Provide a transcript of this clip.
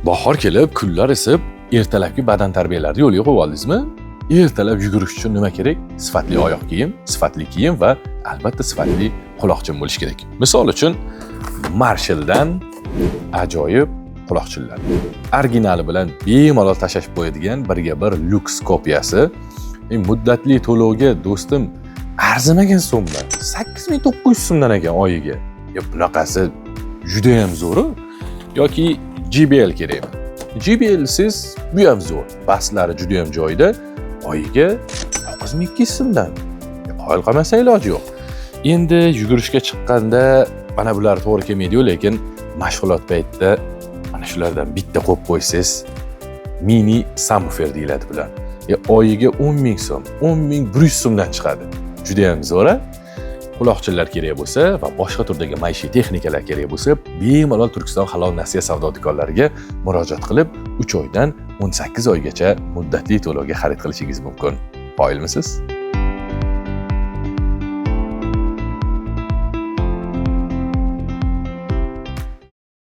Bahor kelib, kunlar isib, ertalabki badan tarbiyalarini yo'lga qo'yib oldingizmi? Ertalab yugurish uchun nima kerak? Sifatli oyoq kiyim, sifatli kiyim va albatta sifatli quloqchin bo'lish kerak. Misol uchun, Marshalldan ajoyib quloqchinlar. Originali bilan bemalol tashlashib qo'yadigan birga bir lyuks kopiyasi. Muddatli to'lovga do'stim arzimagan so'mda 8900 so'mdan ekan oyiga. Bunaqasi juda ham zo'r. Yoki JBL kerakmi? JBL siz bu ham zo'r. Baslari juda ham joyida. Oyiga 9200 so'mdan. Qoyil qolmasa iloji yo'q. Endi yugurishga chiqqanda mana bular to'g'ri kelmaydi-yu, lekin mashg'ulot paytida mana shulardan bitta qo'yib qo'ysiz, mini subwoofer deyiladi bular. Oyiga 10,000 so'm, 10,100 so'mdan chiqadi. Juda ham zo'r. Quloqchinlar kerak bo'lsa va boshqa turdagi maishiy texnikalar kerak bo'lsa, bemalol Turkiston halol nasiya savdo do'konlariga murojaat qilib, 3 oydan 18 oygacha muddatli to'lovga xarid qilishingiz mumkin. Qoyilmisiz?